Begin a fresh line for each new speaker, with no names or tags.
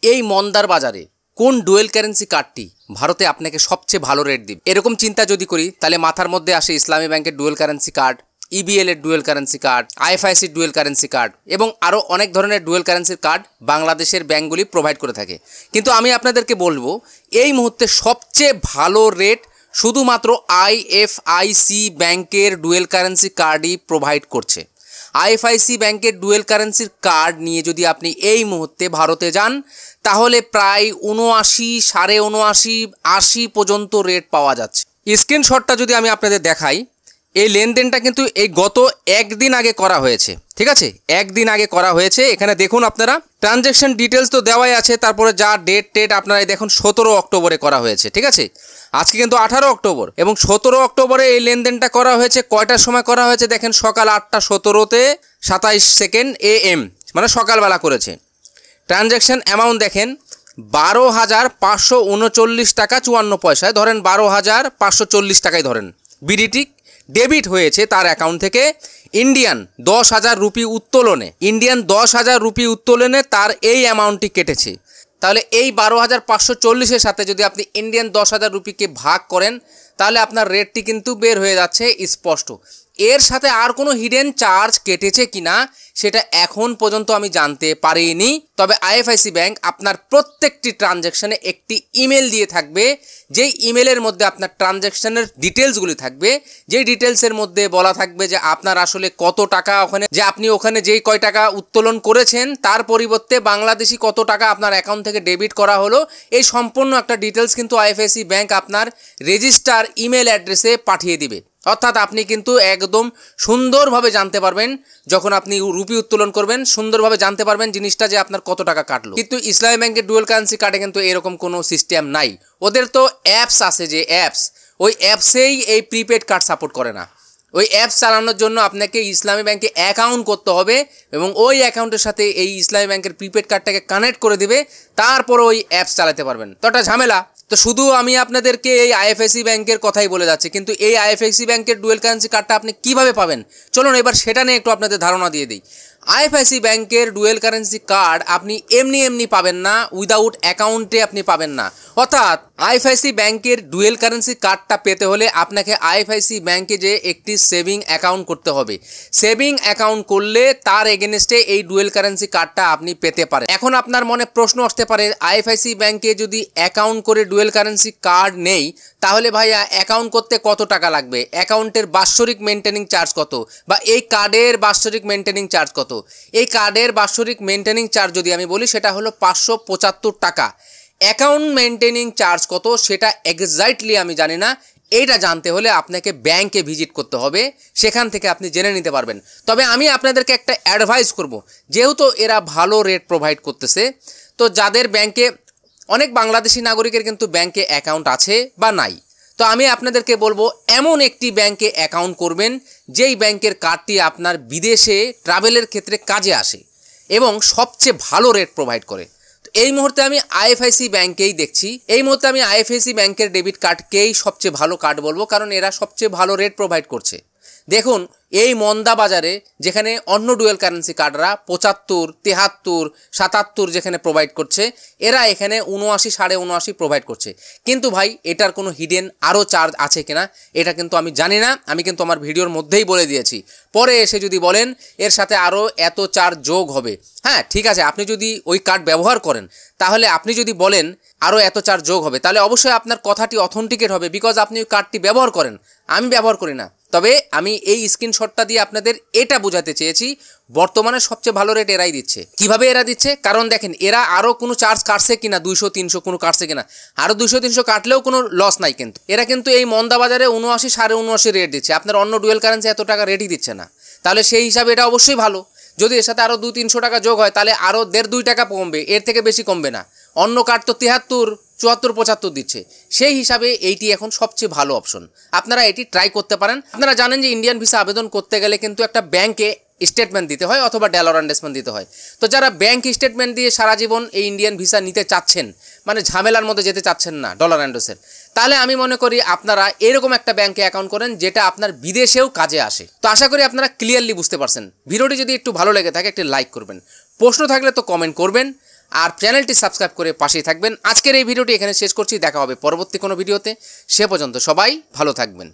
এই মন্দার বাজারে কোন ডুয়েল কারেন্সি কার্ডটি ভারতে আপনাকে সবচেয়ে ভালো রেট দিবে, এরকম চিন্তা যদি করি তাহলে মাথার মধ্যে আসে ইসলামী ব্যাংকের ডুয়েল কারেন্সি কার্ড, ইবিএল এর dual currency card, IFIC dual currency card এবং আরও অনেক ধরনের ডুয়েল কারেন্সির কার্ড বাংলাদেশের ব্যাংকগুলি প্রোভাইড করে থাকে। কিন্তু আমি আপনাদেরকে বলবো এই মুহূর্তে সবচেয়ে ভালো রেট শুধুমাত্র আইএফআইসি ব্যাংকের ডুয়েল কারেন্সি কার্ডই প্রোভাইড করছে। আইএফআইসি ব্যাংকের ডুয়েল কারেন্সির কার্ড নিয়ে যদি আপনি এই মুহূর্তে ভারতে যান তাহলে প্রায় ৭৯, ৭৯.৫, ৮০ পর্যন্ত রেট পাওয়া যাচ্ছে। স্ক্রিনশটটা যদি আমি আপনাদের দেখাই, এই লেনদেনটা কিন্তু এই গত একদিন আগে করা হয়েছে, ঠিক আছে, একদিন আগে করা হয়েছে। এখানে দেখুন আপনারা ট্রানজ্যাকশন ডিটেলস তো দেওয়াই আছে, তারপরে যা ডেট আপনারা দেখুন ১৭ অক্টোবরে করা হয়েছে, ঠিক আছে। আজকে কিন্তু ১৮ অক্টোবর এবং ১৭ অক্টোবরে এই লেনদেনটা করা হয়েছে। কয়টার সময় করা হয়েছে দেখেন, সকাল ৮টা ১৭ AM, মানে সকালবেলা করেছে। ট্রানজ্যাকশন অ্যামাউন্ট দেখেন ১২,৫৩৯ টাকা ৫৪ পয়সায়, ধরেন ১২,৫৪০ টাকায় ধরেন। বিডিটি ডেবিট হয়েছে তার অ্যাকাউন্ট থেকে ইন্ডিয়ান ১০,০০০ রুপি উত্তোলনে, ইন্ডিয়ান ১০,০০০ রুপি উত্তোলনে তার এই অ্যামাউন্টটি কেটেছে। তাহলে এই ১২,৫৪০-এর সাথে যদি আপনি ইন্ডিয়ান ১০,০০০ রুপিকে ভাগ করেন তাহলে আপনার রেটটি কিন্তু বের হয়ে যাচ্ছে স্পষ্ট। এর সাথে আর কোনো হিডেন চার্জ কেটেছে কিনা সেটা এখন পর্যন্ত আমি জানতে পারিনি। তবে আইএফআইসি ব্যাংক আপনার প্রত্যেকটি ট্রানজ্যাকশানে একটি ইমেল দিয়ে থাকবে, যেই ইমেলের মধ্যে আপনার ট্রানজ্যাকশানের ডিটেলসগুলি থাকবে, যেই ডিটেলসের মধ্যে বলা থাকবে যে আপনার আসলে কত টাকা ওখানে, যে আপনি ওখানে যেই কয় টাকা উত্তোলন করেছেন তার পরিবর্তে বাংলাদেশি কত টাকা আপনার অ্যাকাউন্ট থেকে ডেবিট করা হলো, এই সম্পূর্ণ একটা ডিটেলস কিন্তু আইএফআইসি ব্যাংক আপনার রেজিস্টার ইমেল অ্যাড্রেসে পাঠিয়ে দিবে। অর্থাৎ আপনি কিন্তু একদম সুন্দরভাবে জানতে পারবেন, যখন আপনি রুপি উত্তোলন করবেন সুন্দরভাবে জানতে পারবেন জিনিসটা যে আপনার কত টাকা কাটলো। কিন্তু ইসলামী ব্যাংকের ডুয়েল কারেন্সি কার্ডে কিন্তু এরকম কোনো সিস্টেম নাই। ওদের তো অ্যাপস আছে, যে অ্যাপস, ওই অ্যাপসেই এই প্রিপেড কার্ড সাপোর্ট করে না। ওই অ্যাপস চালানোর জন্য আপনাকে ইসলামী ব্যাংকে অ্যাকাউন্ট করতে হবে এবং ওই অ্যাকাউন্টের সাথে এই ইসলামী ব্যাংকের প্রিপেড কার্ডটাকে কানেক্ট করে দিবে, তারপর ওই অ্যাপস চালাতে পারবেন। তো একটা ঝামেলা। তো শুধু আমি আপনাদেরকে এই আইএফআইসি ব্যাংকের কথাই বলে যাচ্ছি, কিন্তু এই আইএফআইসি ব্যাংকের ডুয়েল কারেন্সি কার্ডটা আপনি কিভাবে পাবেন চলুন এবার সেটা নিয়ে একটু আপনাদের ধারণা দিয়ে দিই। আইএফআইসি ব্যাংকের ডুয়েল কারেন্সি কার্ড আপনি এমনি পাবেন না, উইদাউট অ্যাকাউন্টে আপনি পাবেন না। অর্থাৎ আইএফআইসি ব্যাংকের ডুয়েল কারেন্সি কার্ডটা পেতে হলে আপনাকে আইএফআইসি ব্যাংকে যে একটি সেভিং অ্যাকাউন্ট করতে হবে। সেভিং অ্যাকাউন্ট করলে তার এগেনস্টে এই ডুয়েল কারেন্সি কার্ডটা আপনি পেতে পারেন। এখন আপনার মনে প্রশ্ন আসতে পারে, আইএফআইসি ব্যাংকে যদি অ্যাকাউন্ট করে ডুয়েল কারেন্সি কার্ড নেই তাহলে ভাইয়া অ্যাকাউন্ট করতে কত টাকা লাগবে, অ্যাকাউন্টের বাৎসরিক মেনটেনিং চার্জ কত, বা এই কার্ডের বাৎসরিক মেনটেনিং চার্জ কত। এই কার্ডের বাৎসরিক মেনটেনিং চার্জ যদি আমি বলি সেটা হলো ৫৭৫ টাকা। অ্যাকাউন্ট মেনটেনিং চার্জ কত সেটা এক্স্যাক্টলি আমি জানি না। এইটা জানতে হলে আপনাকে ব্যাংকে ভিজিট করতে হবে, সেখান থেকে আপনি জেনে নিতে পারবেন। তবে আমি আপনাদেরকে একটা অ্যাডভাইস করব, যেহেতু এরা ভালো রেট প্রোভাইড করতেছে, তো যাদের ব্যাংকে, অনেক বাংলাদেশি নাগরিকের কিন্তু ব্যাংকে অ্যাকাউন্ট আছে বা নাই, তো আমি আপনাদেরকে বলবো এমন একটি ব্যাংকে অ্যাকাউন্ট করবেন যেই ব্যাংকের কার্ডটি আপনার বিদেশে ট্রাভেলের ক্ষেত্রে কাজে আসে এবং সবচেয়ে ভালো রেট প্রোভাইড করে। তো এই মুহূর্তে আমি আইএফআইসি ব্যাংকেই দেখছি, এই মুহূর্তে আমি আইএফআইসি ব্যাংকের ডেবিট কার্ডকেই সবচেয়ে ভালো কার্ড বলবো, কারণ এরা সবচেয়ে ভালো রেট প্রোভাইড করছে। দেখুন এই মন্দা বাজারে যেখানে অন্য ডুয়েল কারেন্সি কার্ডরা ৭৫, ৭৩, ৭৭ যেখানে প্রোভাইড করছে, এরা এখানে ৭৯, ৭৯.৫ প্রোভাইড করছে। কিন্তু ভাই এটার কোনো হিডেন আরও চার্জ আছে কিনা এটা কিন্তু আমি জানি না, আমি কিন্তু আমার ভিডিওর মধ্যেই বলে দিয়েছি। পরে এসে যদি বলেন এর সাথে আরও এত চার্জ যোগ হবে, হ্যাঁ ঠিক আছে, আপনি যদি ওই কার্ড ব্যবহার করেন তাহলে আপনি যদি বলেন আরও এত চার্জ যোগ হবে তাহলে অবশ্যই আপনার কথাটি অথেন্টিকেট হবে, বিকজ আপনি ওই কার্ডটি ব্যবহার করেন, আমি ব্যবহার করি না। তবে আমি এই স্ক্রিনশটটা দিয়ে আপনাদের এটা বোঝাতে চেয়েছি বর্তমানে সবচেয়ে ভালো রেট এরাই দিচ্ছে। কিভাবে এরা দিচ্ছে, কারণ দেখেন এরা আরও কোনো চার্জ কাটছে কিনা, ২০০, ৩০০ কোনো কাটছে কিনা, আরও ২০০, ৩০০ কাটলেও কোনো লস নাই। কিন্তু এরা কিন্তু এই মন্দা বাজারে ৭৯, ৭৯.৫ রেট দিচ্ছে, আপনার অন্য ডুয়েল কারেন্সি এত টাকা রেটই দিচ্ছে না। তাহলে সেই হিসাবে এটা অবশ্যই ভালো। যদি এর সাথে আরও ২০০-৩০০ টাকা যোগ হয় তাহলে আরও ১.৫-২ টাকা কমবে, এর থেকে বেশি কমবে না। অন্য কার্ড তো ৭৩, ৭৪, ৭৫ দিচ্ছে, সেই হিসাবে এইটি এখন সবচেয়ে ভালো অপশন। আপনারা এটি ট্রাই করতে পারেন। আপনারা জানেন যে ইন্ডিয়ান ভিসা আবেদন করতে গেলে কিন্তু একটা ব্যাংকে স্টেটমেন্ট দিতে হয় অথবা ডলার এন্ডোর্সমেন্ট দিতে হয়। তো যারা ব্যাংক স্টেটমেন্ট দিয়ে সারা জীবন এই ইন্ডিয়ান ভিসা নিতে চাচ্ছেন, মানে ঝামেলার মধ্যে যেতে চাচ্ছেন না ডলার এন্ডোর্সের, তাহলে আমি মনে করি আপনারা এরকম একটা ব্যাংকে অ্যাকাউন্ট করেন যেটা আপনার বিদেশেও কাজে আসে। তো আশা করি আপনারা ক্লিয়ারলি বুঝতে পারছেন। ভিডিওটি যদি একটু ভালো লেগে থাকে একটি লাইক করবেন, প্রশ্ন থাকলে তো কমেন্ট করবেন। আর চ্যানেলটি সাবস্ক্রাইব করে পাশেই থাকবেন। আজকের এই ভিডিওটি এখানে শেষ করছি, দেখা হবে পরবর্তী কোনো ভিডিওতে। সে পর্যন্ত সবাই ভালো থাকবেন।